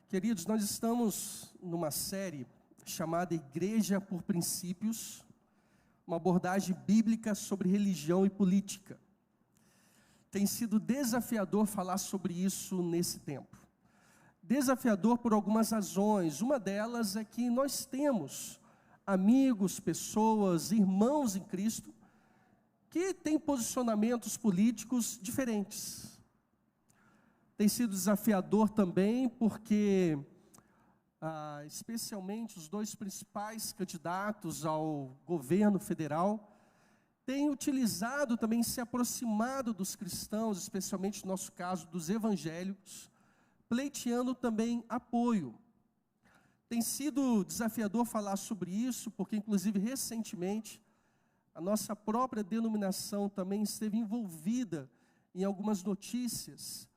Queridos, nós estamos numa série chamada Igreja por Princípios, uma abordagem bíblica sobre religião e política. Tem sido desafiador falar sobre isso nesse tempo. Desafiador por algumas razões. Uma delas é que nós temos amigos, pessoas, irmãos em Cristo, que têm posicionamentos políticos diferentes. Tem sido desafiador também porque, especialmente os dois principais candidatos ao governo federal, têm utilizado também, se aproximado dos cristãos, especialmente no nosso caso, dos evangélicos, pleiteando também apoio. Tem sido desafiador falar sobre isso, porque inclusive recentemente, a nossa própria denominação também esteve envolvida em algumas notícias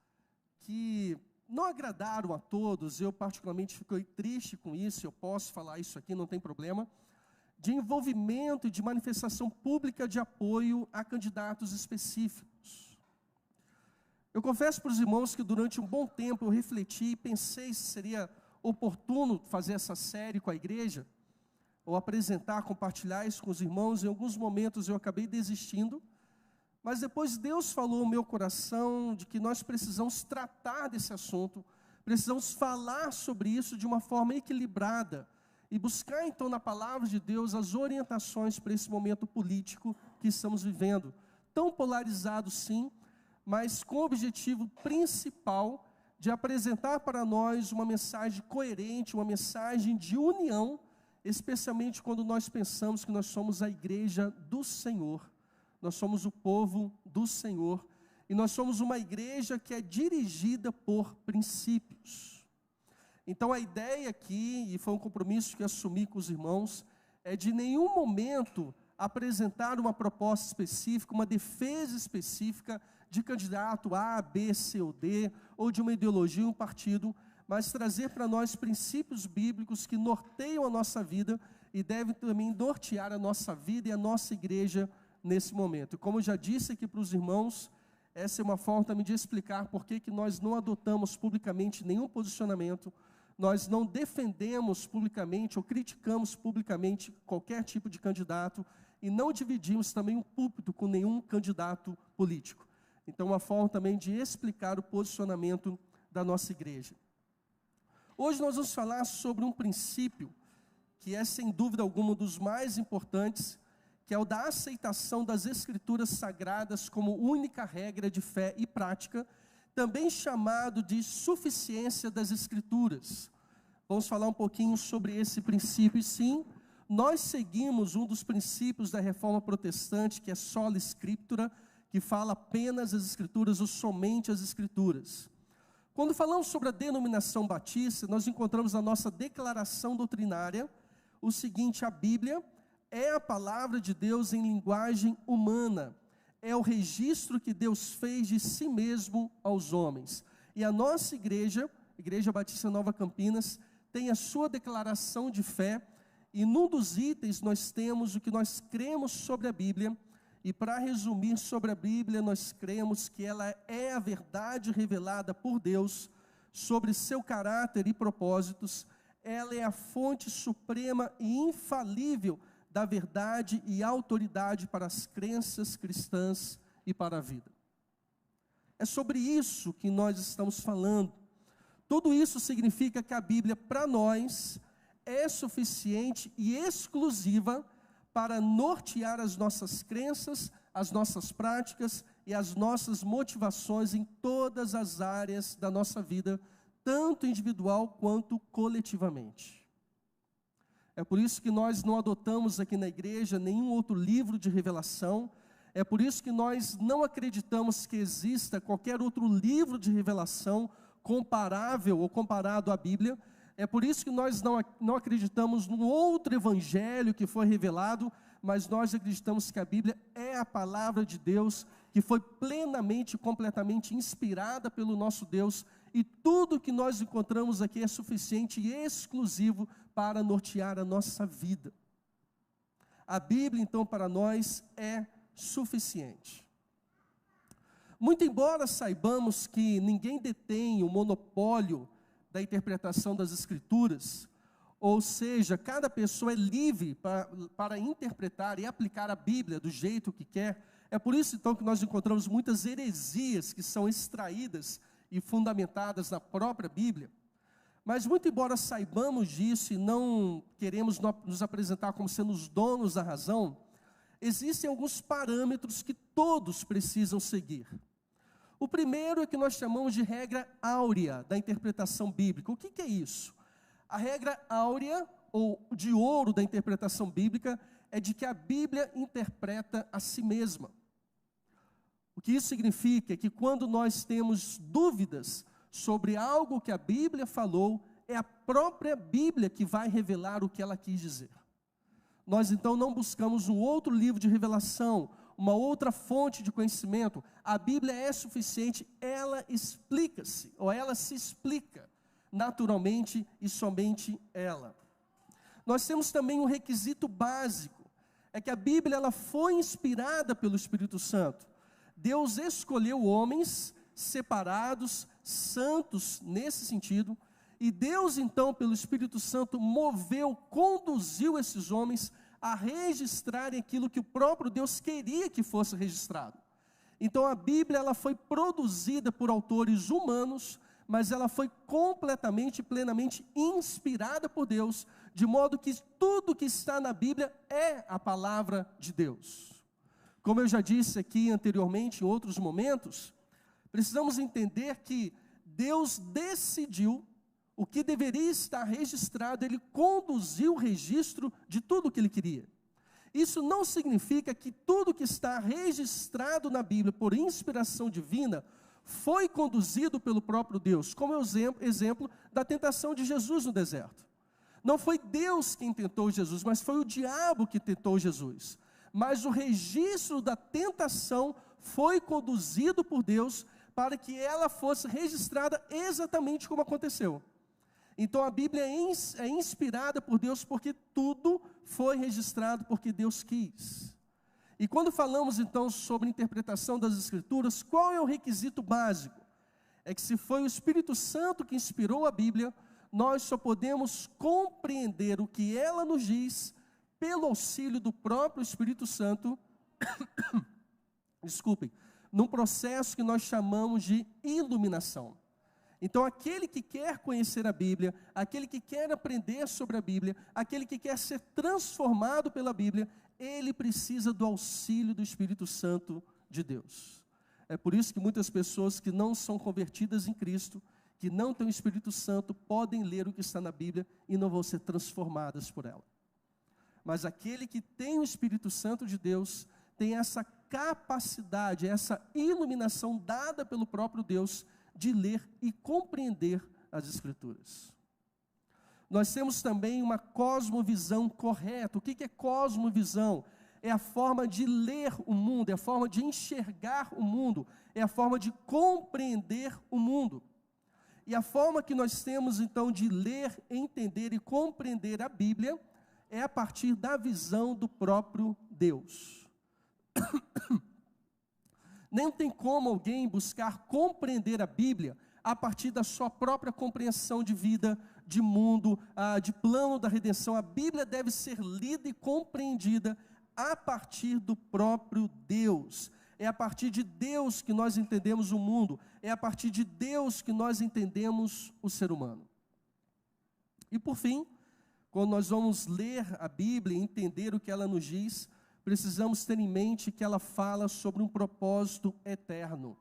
que não agradaram a todos. Eu particularmente fiquei triste com isso, eu posso falar isso aqui, não tem problema, de envolvimento e de manifestação pública de apoio a candidatos específicos. Eu confesso para os irmãos que durante um bom tempo eu refleti e pensei se seria oportuno fazer essa série com a igreja, ou apresentar, compartilhar isso com os irmãos. Em alguns momentos eu acabei desistindo, mas depois Deus falou no meu coração de que nós precisamos tratar desse assunto, precisamos falar sobre isso de uma forma equilibrada, e buscar então na palavra de Deus as orientações para esse momento político que estamos vivendo, tão polarizado sim, mas com o objetivo principal de apresentar para nós uma mensagem coerente, uma mensagem de união, especialmente quando nós pensamos que nós somos a igreja do Senhor, nós somos o povo do Senhor, e nós somos uma igreja que é dirigida por princípios. Então a ideia aqui, e foi um compromisso que assumi com os irmãos, é de nenhum momento apresentar uma proposta específica, uma defesa específica de candidato A, B, C ou D, ou de uma ideologia, um partido, mas trazer para nós princípios bíblicos que norteiam a nossa vida e devem também nortear a nossa vida e a nossa igreja nesse momento. E como eu já disse aqui para os irmãos, essa é uma forma também de explicar por que nós não adotamos publicamente nenhum posicionamento, nós não defendemos publicamente ou criticamos publicamente qualquer tipo de candidato e não dividimos também um púlpito com nenhum candidato político. Então, uma forma também de explicar o posicionamento da nossa igreja. Hoje nós vamos falar sobre um princípio que é, sem dúvida alguma, um dos mais importantes, que é o da aceitação das Escrituras Sagradas como única regra de fé e prática, também chamado de suficiência das Escrituras. Vamos falar um pouquinho sobre esse princípio, e sim, nós seguimos um dos princípios da Reforma Protestante, que é sola scriptura, que fala apenas as Escrituras ou somente as Escrituras. Quando falamos sobre a denominação batista, nós encontramos na nossa declaração doutrinária o seguinte: a Bíblia é a palavra de Deus em linguagem humana, é o registro que Deus fez de si mesmo aos homens. E a nossa igreja, Igreja Batista Nova Campinas, tem a sua declaração de fé, e num dos itens nós temos o que nós cremos sobre a Bíblia. E para resumir sobre a Bíblia, nós cremos que ela é a verdade revelada por Deus sobre seu caráter e propósitos. Ela é a fonte suprema e infalível da verdade e autoridade para as crenças cristãs e para a vida. É sobre isso que nós estamos falando. Tudo isso significa que a Bíblia, para nós, é suficiente e exclusiva para nortear as nossas crenças, as nossas práticas e as nossas motivações em todas as áreas da nossa vida, tanto individual quanto coletivamente. É por isso que nós não adotamos aqui na igreja nenhum outro livro de revelação, é por isso que nós não acreditamos que exista qualquer outro livro de revelação comparável ou comparado à Bíblia. É por isso que nós não acreditamos num outro evangelho que foi revelado, mas nós acreditamos que a Bíblia é a palavra de Deus, que foi plenamente e completamente inspirada pelo nosso Deus, e tudo que nós encontramos aqui é suficiente e exclusivo para nortear a nossa vida. A Bíblia, então, para nós é suficiente. Muito embora saibamos que ninguém detém o monopólio da interpretação das Escrituras, ou seja, cada pessoa é livre para interpretar e aplicar a Bíblia do jeito que quer. É por isso, então, que nós encontramos muitas heresias que são extraídas e fundamentadas na própria Bíblia. Mas, muito embora saibamos disso e não queremos nos apresentar como sendo os donos da razão, existem alguns parâmetros que todos precisam seguir. O primeiro é que nós chamamos de regra áurea da interpretação bíblica. O que é isso? A regra áurea, ou de ouro da interpretação bíblica, é de que a Bíblia interpreta a si mesma. O que isso significa é que quando nós temos dúvidas sobre algo que a Bíblia falou, é a própria Bíblia que vai revelar o que ela quis dizer. Nós então não buscamos um outro livro de revelação, uma outra fonte de conhecimento. A Bíblia é suficiente, ela explica-se, ou ela se explica naturalmente e somente ela. Nós temos também um requisito básico, é que a Bíblia ela foi inspirada pelo Espírito Santo. Deus escolheu homens separados, santos nesse sentido, e Deus então pelo Espírito Santo moveu, conduziu esses homens a registrarem aquilo que o próprio Deus queria que fosse registrado. Então a Bíblia ela foi produzida por autores humanos, mas ela foi completamente, plenamente inspirada por Deus, de modo que tudo que está na Bíblia é a palavra de Deus. Como eu já disse aqui anteriormente, em outros momentos, precisamos entender que Deus decidiu o que deveria estar registrado, Ele conduziu o registro de tudo o que Ele queria. Isso não significa que tudo que está registrado na Bíblia por inspiração divina foi conduzido pelo próprio Deus, como é o exemplo da tentação de Jesus no deserto. Não foi Deus quem tentou Jesus, mas foi o diabo que tentou Jesus. Mas o registro da tentação foi conduzido por Deus para que ela fosse registrada exatamente como aconteceu. Então a Bíblia é inspirada por Deus porque tudo foi registrado porque Deus quis. E quando falamos então sobre interpretação das Escrituras, qual é o requisito básico? É que se foi o Espírito Santo que inspirou a Bíblia, nós só podemos compreender o que ela nos diz pelo auxílio do próprio Espírito Santo, desculpem, num processo que nós chamamos de iluminação. Então aquele que quer conhecer a Bíblia, aquele que quer aprender sobre a Bíblia, aquele que quer ser transformado pela Bíblia, ele precisa do auxílio do Espírito Santo de Deus. É por isso que muitas pessoas que não são convertidas em Cristo, que não têm o Espírito Santo, podem ler o que está na Bíblia e não vão ser transformadas por ela. Mas aquele que tem o Espírito Santo de Deus, tem essa capacidade, essa iluminação dada pelo próprio Deus, de ler e compreender as Escrituras. Nós temos também uma cosmovisão correta. O que é cosmovisão? É a forma de ler o mundo, é a forma de enxergar o mundo, é a forma de compreender o mundo. E a forma que nós temos então de ler, entender e compreender a Bíblia é a partir da visão do próprio Deus. Nem tem como alguém buscar compreender a Bíblia a partir da sua própria compreensão de vida, de mundo, de plano da redenção. A Bíblia deve ser lida e compreendida a partir do próprio Deus. É a partir de Deus que nós entendemos o mundo, é a partir de Deus que nós entendemos o ser humano. E por fim, quando nós vamos ler a Bíblia e entender o que ela nos diz, precisamos ter em mente que ela fala sobre um propósito eterno.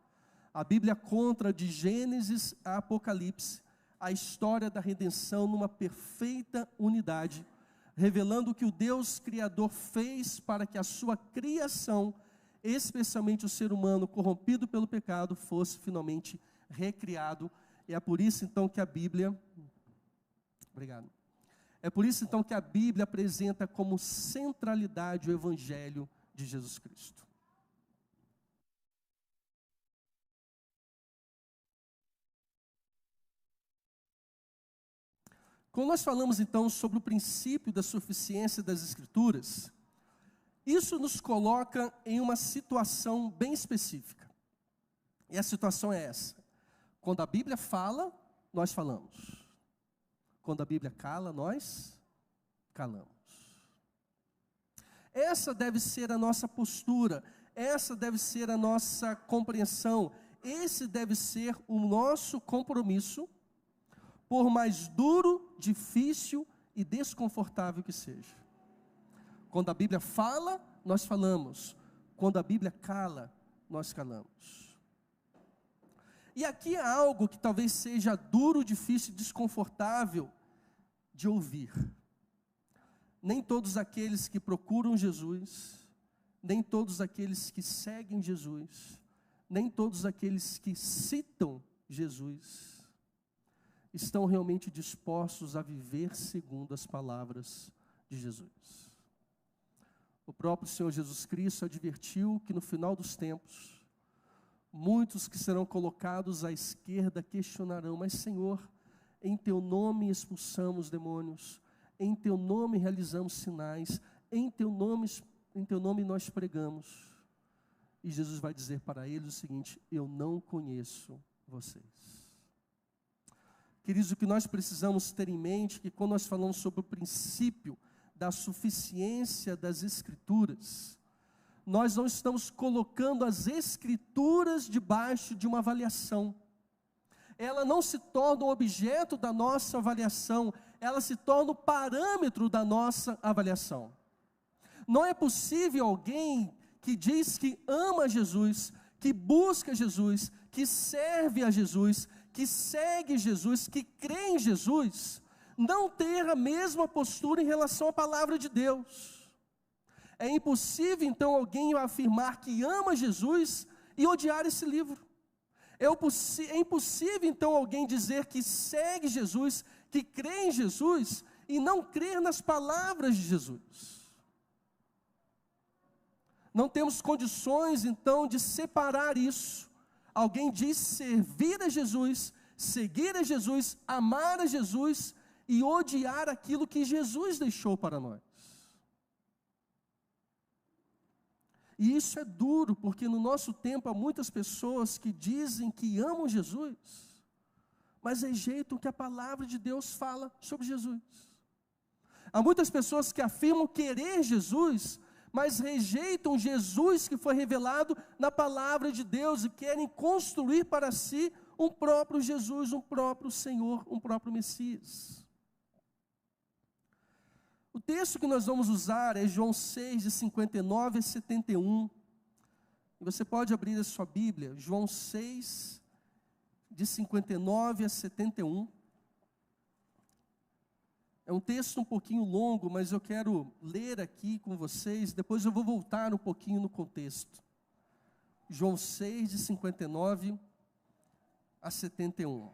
A Bíblia conta de Gênesis a Apocalipse a história da redenção numa perfeita unidade, revelando o que o Deus Criador fez para que a sua criação, especialmente o ser humano corrompido pelo pecado, fosse finalmente recriado. E é por isso então que a Bíblia... Obrigado. É por isso então que a Bíblia apresenta como centralidade o Evangelho de Jesus Cristo. Quando nós falamos então sobre o princípio da suficiência das Escrituras, isso nos coloca em uma situação bem específica. E a situação é essa: quando a Bíblia fala, nós falamos. Quando a Bíblia cala, nós calamos. Essa deve ser a nossa postura, essa deve ser a nossa compreensão, esse deve ser o nosso compromisso, por mais duro, difícil e desconfortável que seja. Quando a Bíblia fala, nós falamos. Quando a Bíblia cala, nós calamos. E aqui há algo que talvez seja duro, difícil e desconfortável de ouvir. Nem todos aqueles que procuram Jesus, nem todos aqueles que seguem Jesus, nem todos aqueles que citam Jesus, estão realmente dispostos a viver segundo as palavras de Jesus. O próprio Senhor Jesus Cristo advertiu que no final dos tempos, muitos que serão colocados à esquerda questionarão: mas Senhor, em teu nome expulsamos demônios, em teu nome realizamos sinais, em teu nome nós pregamos. E Jesus vai dizer para eles o seguinte: eu não conheço vocês. Queridos, o que nós precisamos ter em mente é que quando nós falamos sobre o princípio da suficiência das Escrituras, nós não estamos colocando as Escrituras debaixo de uma avaliação. Ela não se torna o objeto da nossa avaliação, ela se torna o parâmetro da nossa avaliação. Não é possível alguém que diz que ama Jesus, que busca Jesus, que serve a Jesus, que segue Jesus, que crê em Jesus, não ter a mesma postura em relação à palavra de Deus. É impossível então alguém afirmar que ama Jesus e odiar esse livro. É impossível então alguém dizer que segue Jesus, que crê em Jesus e não crer nas palavras de Jesus. Não temos condições então de separar isso. Alguém diz servir a Jesus, seguir a Jesus, amar a Jesus e odiar aquilo que Jesus deixou para nós. E isso é duro, porque no nosso tempo há muitas pessoas que dizem que amam Jesus, mas rejeitam o que a palavra de Deus fala sobre Jesus. Há muitas pessoas que afirmam querer Jesus, mas rejeitam Jesus que foi revelado na palavra de Deus e querem construir para si um próprio Jesus, um próprio Senhor, um próprio Messias. O texto que nós vamos usar é João 6, de 59 a 71. E você pode abrir a sua Bíblia, João 6, de 59 a 71. É um texto um pouquinho longo, mas eu quero ler aqui com vocês, depois eu vou voltar um pouquinho no contexto. João 6, de 59 a 71.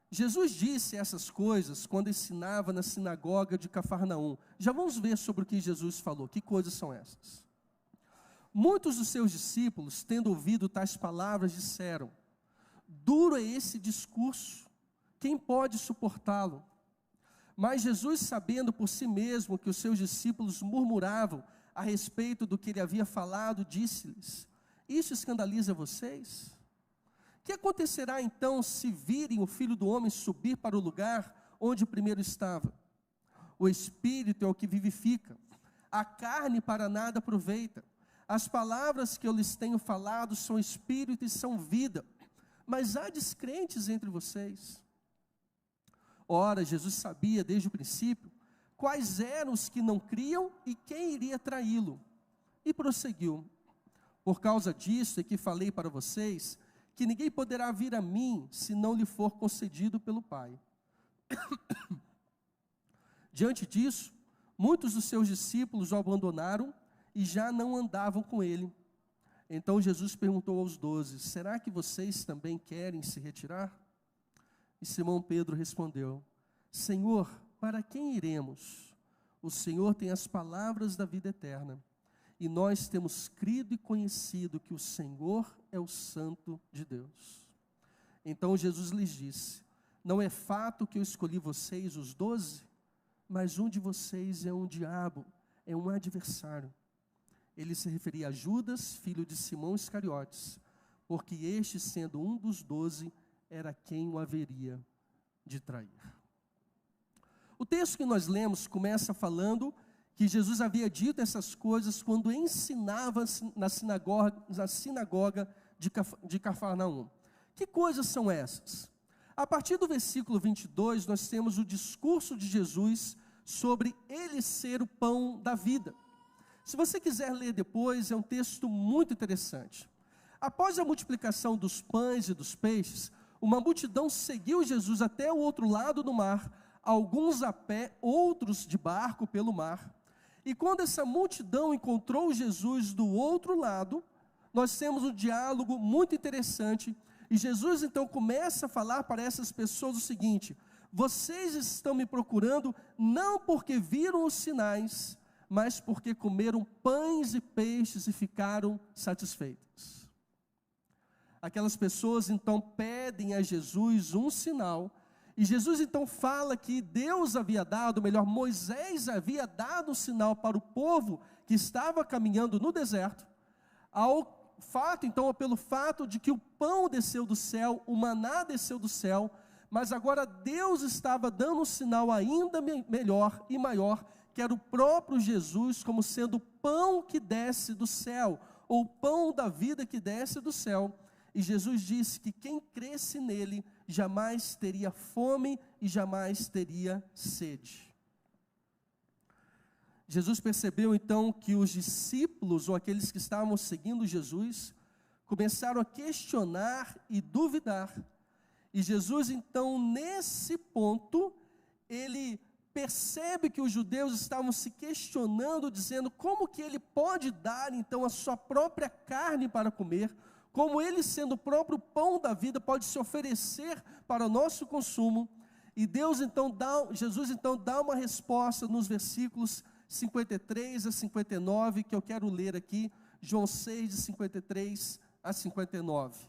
Jesus disse essas coisas quando ensinava na sinagoga de Cafarnaum. Já vamos ver sobre o que Jesus falou. Que coisas são essas? Muitos dos seus discípulos, tendo ouvido tais palavras, disseram: duro é esse discurso, quem pode suportá-lo? Mas Jesus, sabendo por si mesmo que os seus discípulos murmuravam a respeito do que ele havia falado, disse-lhes: isso escandaliza vocês? O que acontecerá então se virem o Filho do Homem subir para o lugar onde primeiro estava? O Espírito é o que vivifica, a carne para nada aproveita. As palavras que eu lhes tenho falado são Espírito e são vida, mas há descrentes entre vocês. Ora, Jesus sabia desde o princípio quais eram os que não criam e quem iria traí-lo. E prosseguiu: por causa disso é que falei para vocês que ninguém poderá vir a mim se não lhe for concedido pelo Pai. Diante disso, muitos dos seus discípulos o abandonaram e já não andavam com ele. Então Jesus perguntou aos 12: será que vocês também querem se retirar? E Simão Pedro respondeu: Senhor, para quem iremos? O Senhor tem as palavras da vida eterna. E nós temos crido e conhecido que o Senhor é o Santo de Deus. Então Jesus lhes disse: não é fato que eu escolhi vocês, os 12, mas um de vocês é um diabo, é um adversário. Ele se referia a Judas, filho de Simão Iscariotes, porque este, sendo um dos 12, era quem o haveria de trair. O texto que nós lemos começa falando que Jesus havia dito essas coisas quando ensinava na sinagoga de Cafarnaum. Que coisas são essas? A partir do versículo 22, nós temos o discurso de Jesus sobre ele ser o pão da vida. Se você quiser ler depois, é um texto muito interessante. Após a multiplicação dos pães e dos peixes, uma multidão seguiu Jesus até o outro lado do mar, alguns a pé, outros de barco pelo mar. E quando essa multidão encontrou Jesus do outro lado, nós temos um diálogo muito interessante. E Jesus então começa a falar para essas pessoas o seguinte: vocês estão me procurando não porque viram os sinais, mas porque comeram pães e peixes e ficaram satisfeitos. Aquelas pessoas então pedem a Jesus um sinal. E Jesus então fala que Deus havia dado, melhor, Moisés havia dado um sinal para o povo que estava caminhando no deserto, pelo fato de que o pão desceu do céu, o maná desceu do céu, mas agora Deus estava dando um sinal ainda melhor e maior, que era o próprio Jesus como sendo o pão que desce do céu, ou o pão da vida que desce do céu. E Jesus disse que quem cresce nele jamais teria fome e jamais teria sede. Jesus percebeu então que os discípulos, ou aqueles que estavam seguindo Jesus, começaram a questionar e duvidar. E Jesus então, nesse ponto, ele percebe que os judeus estavam se questionando, dizendo como que ele pode dar então a sua própria carne para comer, como ele, sendo o próprio pão da vida, pode se oferecer para o nosso consumo. E Jesus então dá uma resposta nos versículos 53 a 59, que eu quero ler aqui, João 6, de 53 a 59,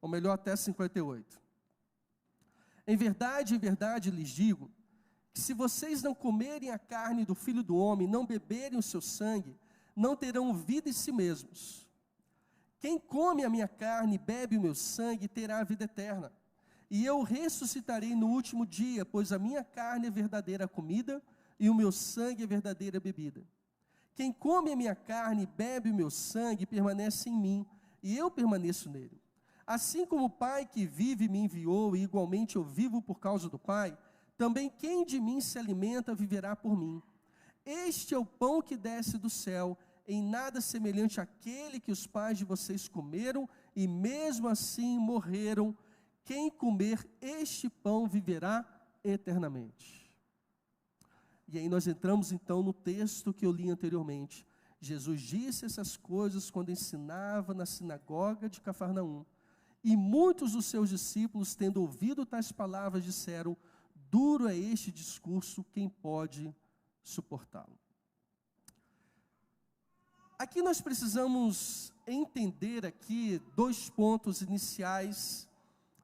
ou melhor, até 58. Em verdade lhes digo, que se vocês não comerem a carne do Filho do Homem, não beberem o seu sangue, não terão vida em si mesmos. Quem come a minha carne e bebe o meu sangue terá a vida eterna, e eu ressuscitarei no último dia, pois a minha carne é verdadeira comida, e o meu sangue é verdadeira bebida. Quem come a minha carne e bebe o meu sangue permanece em mim, e eu permaneço nele. Assim como o Pai que vive me enviou, e igualmente eu vivo por causa do Pai, também quem de mim se alimenta viverá por mim. Este é o pão que desce do céu, em nada semelhante àquele que os pais de vocês comeram, e mesmo assim morreram. Quem comer este pão viverá eternamente. E aí nós entramos então no texto que eu li anteriormente. Jesus disse essas coisas quando ensinava na sinagoga de Cafarnaum. E muitos dos seus discípulos, tendo ouvido tais palavras, disseram: duro é este discurso, quem pode suportá-lo? Aqui nós precisamos entender aqui 2 pontos iniciais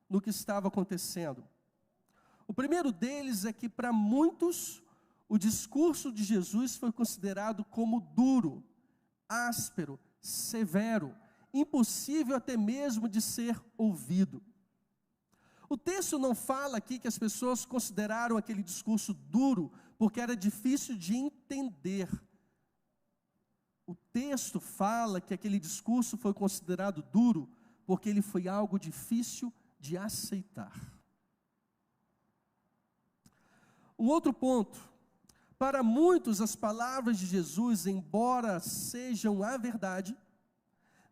no que estava acontecendo. O primeiro deles é que para muitos o discurso de Jesus foi considerado como duro, áspero, severo, impossível até mesmo de ser ouvido. O texto não fala aqui que as pessoas consideraram aquele discurso duro porque era difícil de entender. O texto fala que aquele discurso foi considerado duro porque ele foi algo difícil de aceitar. Um outro ponto: para muitos as palavras de Jesus, embora sejam a verdade,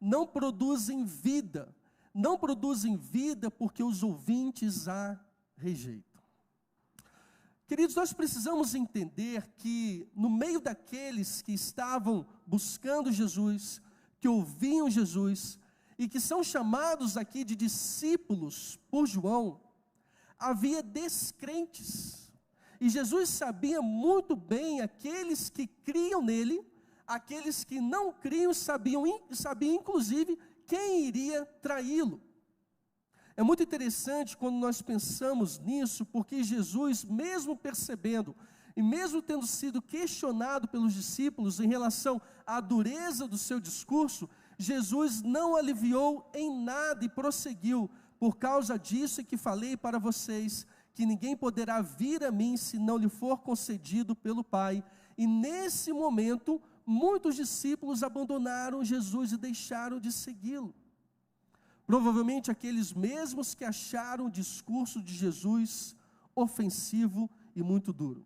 não produzem vida. Não produzem vida porque os ouvintes a rejeitam. Queridos, nós precisamos entender que no meio daqueles que estavam buscando Jesus, que ouviam Jesus, e que são chamados aqui de discípulos por João, havia descrentes. E Jesus sabia muito bem aqueles que criam nele, aqueles que não criam, sabia inclusive quem iria traí-lo. É muito interessante quando nós pensamos nisso, porque Jesus, mesmo percebendo, e mesmo tendo sido questionado pelos discípulos em relação à dureza do seu discurso, Jesus não aliviou em nada e prosseguiu: por causa disso é que falei para vocês, que ninguém poderá vir a mim se não lhe for concedido pelo Pai. E nesse momento, muitos discípulos abandonaram Jesus e deixaram de segui-lo. Provavelmente aqueles mesmos que acharam o discurso de Jesus ofensivo e muito duro.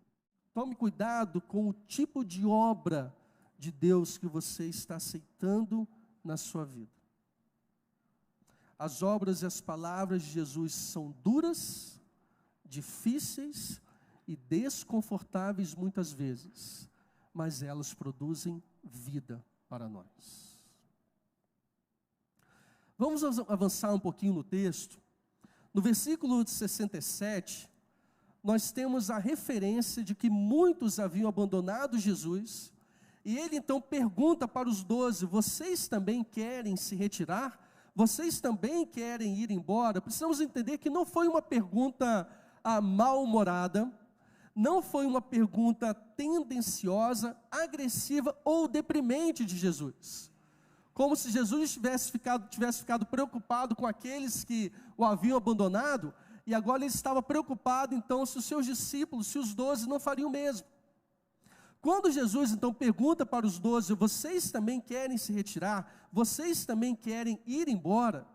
Tome cuidado com o tipo de obra de Deus que você está aceitando na sua vida. As obras e as palavras de Jesus são duras, difíceis e desconfortáveis muitas vezes, mas elas produzem vida para nós. Vamos avançar um pouquinho no texto. No versículo 67, nós temos a referência de que muitos haviam abandonado Jesus, e ele então pergunta para os 12, vocês também querem se retirar? Vocês também querem ir embora? Precisamos entender que não foi uma pergunta mal-humorada, não foi uma pergunta tendenciosa, agressiva ou deprimente de Jesus. Como se Jesus tivesse ficado preocupado com aqueles que o haviam abandonado, e agora ele estava preocupado então se os seus discípulos, se os 12 não fariam o mesmo. Quando Jesus então pergunta para os 12, vocês também querem se retirar? Vocês também querem ir embora?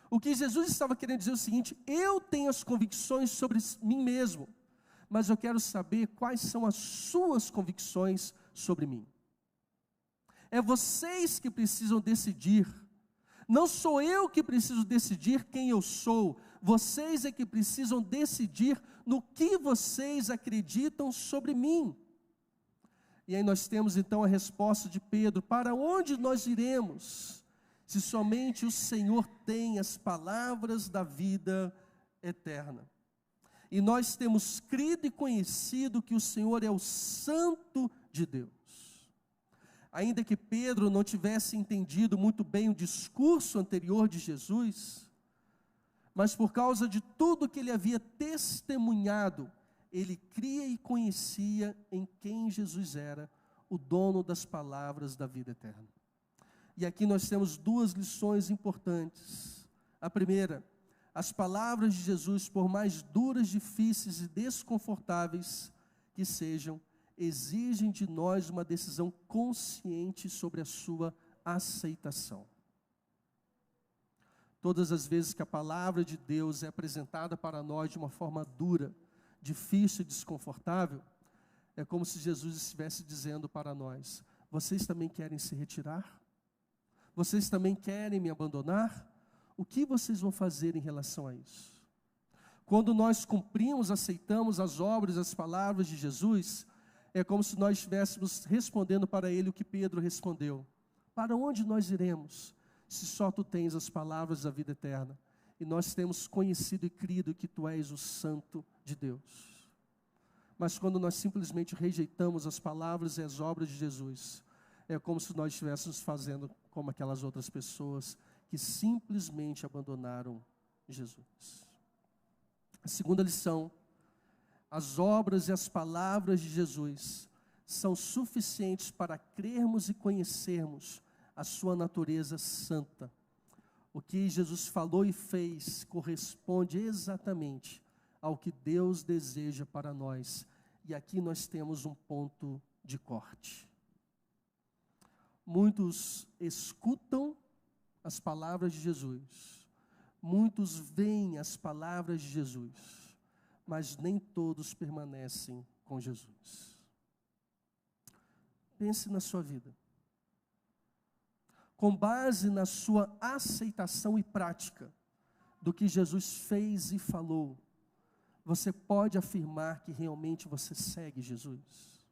O que Jesus estava querendo dizer é o seguinte: eu tenho as convicções sobre mim mesmo, mas eu quero saber quais são as suas convicções sobre mim. É vocês que precisam decidir, não sou eu que preciso decidir quem eu sou, vocês é que precisam decidir no que vocês acreditam sobre mim. E aí nós temos então a resposta de Pedro: para onde nós iremos, se somente o Senhor tem as palavras da vida eterna? E nós temos crido e conhecido que o Senhor é o Santo de Deus. Ainda que Pedro não tivesse entendido muito bem o discurso anterior de Jesus, mas por causa de tudo que ele havia testemunhado, ele cria e conhecia em quem Jesus era, o dono das palavras da vida eterna. E aqui nós temos duas lições importantes. A primeira: as palavras de Jesus, por mais duras, difíceis e desconfortáveis que sejam, exigem de nós uma decisão consciente sobre a sua aceitação. Todas as vezes que a palavra de Deus é apresentada para nós de uma forma dura, difícil e desconfortável, é como se Jesus estivesse dizendo para nós: vocês também querem se retirar? Vocês também querem me abandonar? O que vocês vão fazer em relação a isso? Quando nós cumprimos, aceitamos as obras, as palavras de Jesus, é como se nós estivéssemos respondendo para ele o que Pedro respondeu: para onde nós iremos, se só tu tens as palavras da vida eterna? E nós temos conhecido e crido que tu és o Santo de Deus. Mas quando nós simplesmente rejeitamos as palavras e as obras de Jesus, é como se nós estivéssemos fazendo como aquelas outras pessoas que simplesmente abandonaram Jesus. A segunda lição: as obras e as palavras de Jesus são suficientes para crermos e conhecermos a sua natureza santa. O que Jesus falou e fez corresponde exatamente ao que Deus deseja para nós. E aqui nós temos um ponto de corte. Muitos escutam as palavras de Jesus, muitos veem as palavras de Jesus, mas nem todos permanecem com Jesus. Pense na sua vida. Com base na sua aceitação e prática do que Jesus fez e falou, você pode afirmar que realmente você segue Jesus?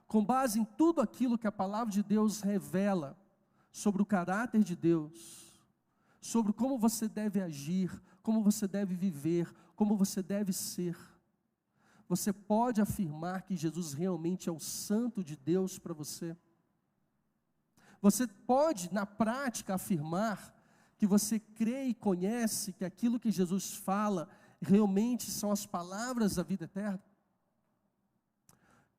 Com base em tudo aquilo que a palavra de Deus revela sobre o caráter de Deus, sobre como você deve agir, como você deve viver, como você deve ser, você pode afirmar que Jesus realmente é o Santo de Deus para você? Você pode, na prática, afirmar que você crê e conhece que aquilo que Jesus fala realmente são as palavras da vida eterna?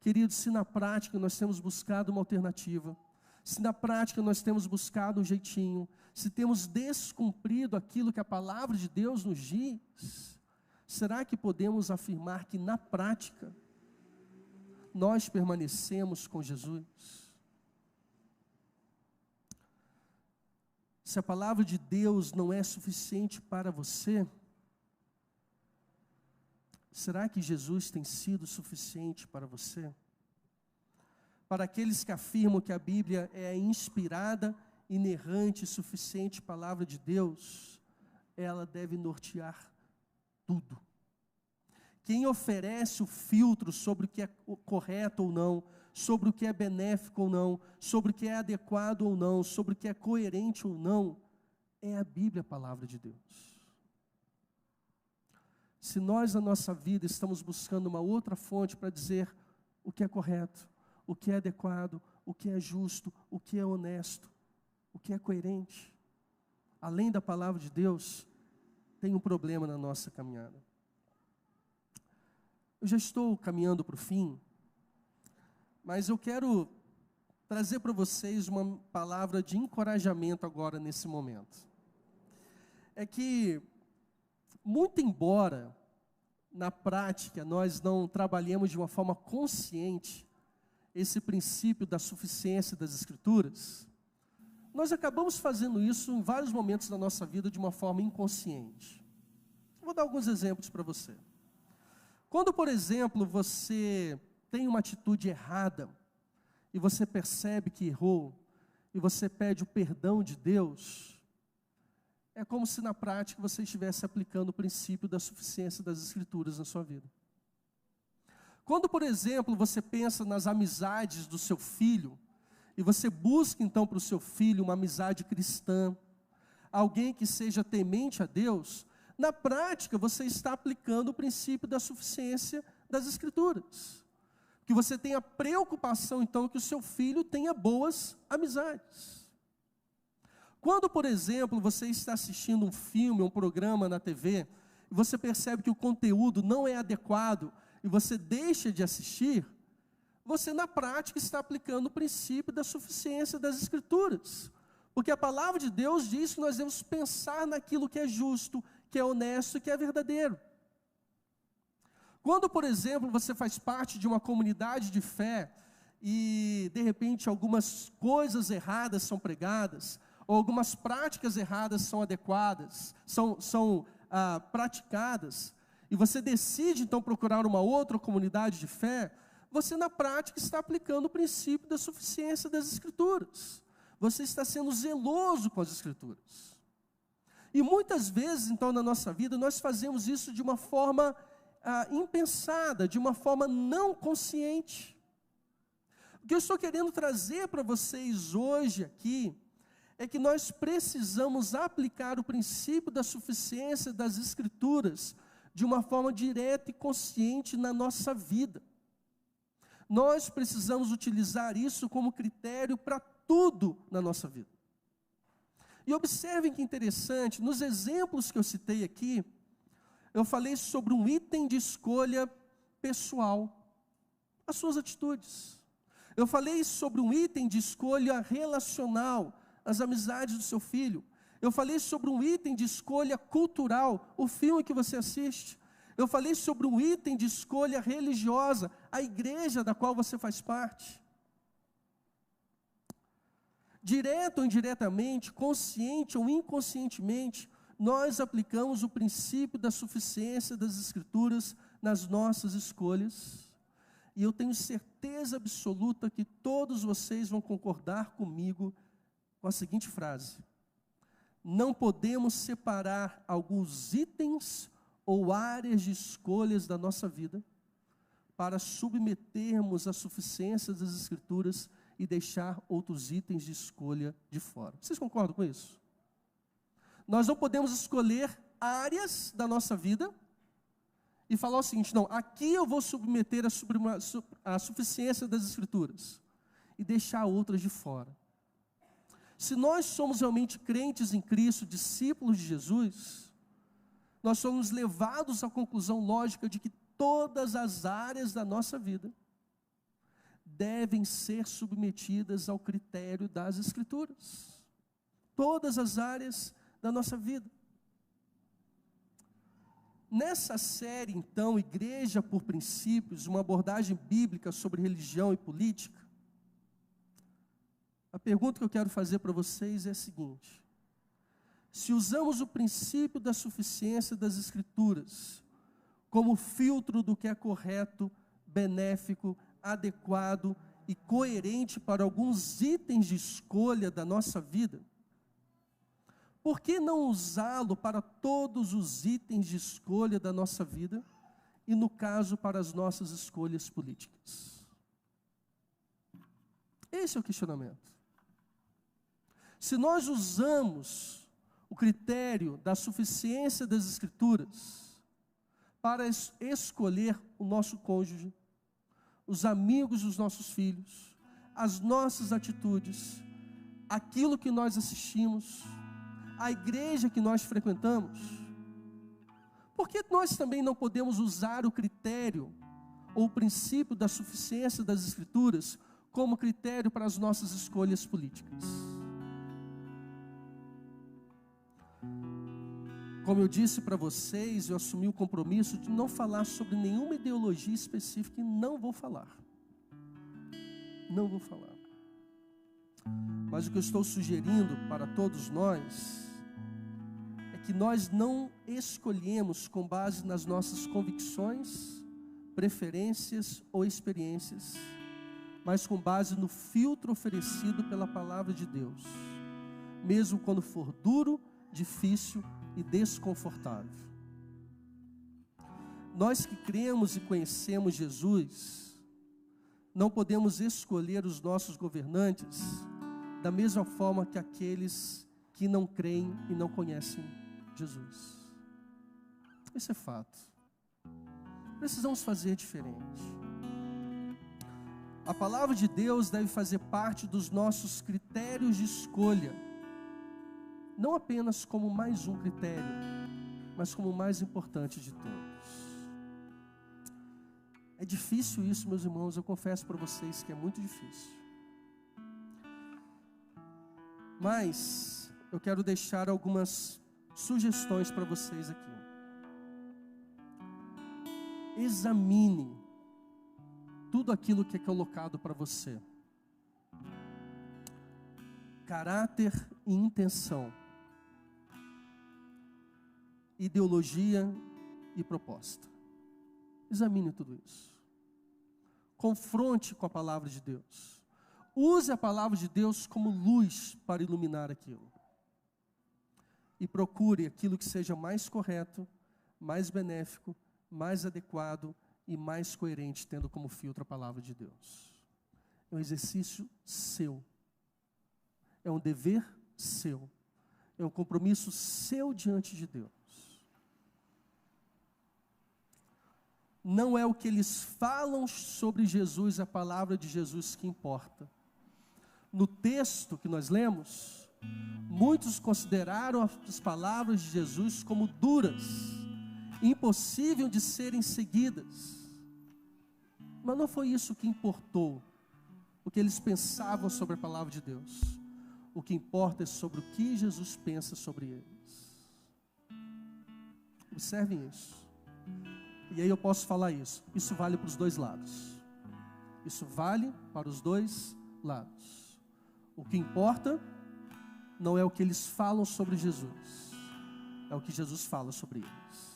Queridos, se na prática nós temos buscado uma alternativa, se na prática nós temos buscado um jeitinho, se temos descumprido aquilo que a palavra de Deus nos diz, será que podemos afirmar que na prática nós permanecemos com Jesus? Se a palavra de Deus não é suficiente para você, será que Jesus tem sido suficiente para você? Para aqueles que afirmam que a Bíblia é a inspirada, inerrante e suficiente palavra de Deus, ela deve nortear tudo. Quem oferece o filtro sobre o que é correto ou não, sobre o que é benéfico ou não, sobre o que é adequado ou não, sobre o que é coerente ou não, é a Bíblia, a palavra de Deus. Se nós na nossa vida estamos buscando uma outra fonte para dizer o que é correto, o que é adequado, o que é justo, o que é honesto, o que é coerente, além da palavra de Deus, tem um problema na nossa caminhada. Eu já estou caminhando para o fim, mas eu quero trazer para vocês uma palavra de encorajamento agora nesse momento. É que, muito embora na prática nós não trabalhemos de uma forma consciente esse princípio da suficiência das Escrituras, nós acabamos fazendo isso em vários momentos da nossa vida de uma forma inconsciente. Vou dar alguns exemplos para você. Quando, por exemplo, você tem uma atitude errada, e você percebe que errou, e você pede o perdão de Deus, é como se na prática você estivesse aplicando o princípio da suficiência das Escrituras na sua vida. Quando, por exemplo, você pensa nas amizades do seu filho, e você busca então para o seu filho uma amizade cristã, alguém que seja temente a Deus, na prática você está aplicando o princípio da suficiência das Escrituras. Que você tenha preocupação então que o seu filho tenha boas amizades. Quando, por exemplo, você está assistindo um filme, um programa na TV, e você percebe que o conteúdo não é adequado, e você deixa de assistir, você na prática está aplicando o princípio da suficiência das Escrituras. Porque a palavra de Deus diz que nós devemos pensar naquilo que é justo, que é honesto e que é verdadeiro. Quando, por exemplo, você faz parte de uma comunidade de fé e, de repente, algumas coisas erradas são pregadas, ou algumas práticas erradas são adequadas, são praticadas, e você decide, então, procurar uma outra comunidade de fé, você, na prática, está aplicando o princípio da suficiência das Escrituras. Você está sendo zeloso com as Escrituras. E muitas vezes, então, na nossa vida, nós fazemos isso de uma forma impensada, de uma forma não consciente. O que eu estou querendo trazer para vocês hoje aqui, é que nós precisamos aplicar o princípio da suficiência das Escrituras de uma forma direta e consciente na nossa vida. Nós precisamos utilizar isso como critério para tudo na nossa vida. E observem que interessante, nos exemplos que eu citei aqui, eu falei sobre um item de escolha pessoal, as suas atitudes. Eu falei sobre um item de escolha relacional, as amizades do seu filho. Eu falei sobre um item de escolha cultural, o filme que você assiste. Eu falei sobre um item de escolha religiosa, a igreja da qual você faz parte. Direto ou indiretamente, consciente ou inconscientemente, nós aplicamos o princípio da suficiência das Escrituras nas nossas escolhas. E eu tenho certeza absoluta que todos vocês vão concordar comigo com a seguinte frase: não podemos separar alguns itens ou áreas de escolhas da nossa vida para submetermos a suficiência das Escrituras e deixar outros itens de escolha de fora. Vocês concordam com isso? Nós não podemos escolher áreas da nossa vida e falar o seguinte: não, aqui eu vou submeter a suficiência das Escrituras e deixar outras de fora. Se nós somos realmente crentes em Cristo, discípulos de Jesus, nós somos levados à conclusão lógica de que todas as áreas da nossa vida devem ser submetidas ao critério das Escrituras. Todas as áreas da nossa vida. Nessa série, então, Igreja por Princípios, uma abordagem bíblica sobre religião e política, a pergunta que eu quero fazer para vocês é a seguinte: se usamos o princípio da suficiência das Escrituras como filtro do que é correto, benéfico, adequado e coerente para alguns itens de escolha da nossa vida, por que não usá-lo para todos os itens de escolha da nossa vida e, no caso, para as nossas escolhas políticas? Esse é o questionamento. Se nós usamos o critério da suficiência das Escrituras para escolher o nosso cônjuge, os amigos dos nossos filhos, as nossas atitudes, aquilo que nós assistimos, a igreja que nós frequentamos, por que nós também não podemos usar o critério ou o princípio da suficiência das Escrituras como critério para as nossas escolhas políticas? Como eu disse para vocês, eu assumi o compromisso de não falar sobre nenhuma ideologia específica e não vou falar. Não vou falar. Mas o que eu estou sugerindo para todos nós é que nós não escolhemos com base nas nossas convicções, preferências ou experiências, mas com base no filtro oferecido pela palavra de Deus, mesmo quando for duro, difícil e desconfortável. Nós que cremos e conhecemos Jesus, não podemos escolher os nossos governantes da mesma forma que aqueles que não creem e não conhecem Jesus. Esse é fato. Precisamos fazer diferente. A palavra de Deus deve fazer parte dos nossos critérios de escolha, não apenas como mais um critério, mas como o mais importante de todos. É difícil isso, meus irmãos, eu confesso para vocês que é muito difícil. Mas eu quero deixar algumas sugestões para vocês aqui. Examine tudo aquilo que é colocado para você. Caráter e intenção. Ideologia e proposta. Examine tudo isso. Confronte com a palavra de Deus. Use a palavra de Deus como luz para iluminar aquilo. E procure aquilo que seja mais correto, mais benéfico, mais adequado e mais coerente, tendo como filtro a palavra de Deus. É um exercício seu. É um dever seu. É um compromisso seu diante de Deus. Não é o que eles falam sobre Jesus, a palavra de Jesus que importa. No texto que nós lemos, muitos consideraram as palavras de Jesus como duras, impossível de serem seguidas. Mas não foi isso que importou, o que eles pensavam sobre a palavra de Deus. O que importa é sobre o que Jesus pensa sobre eles. Observem isso. E aí eu posso falar isso. Isso vale para os dois lados. Isso vale para os dois lados. O que importa não é o que eles falam sobre Jesus, é o que Jesus fala sobre eles.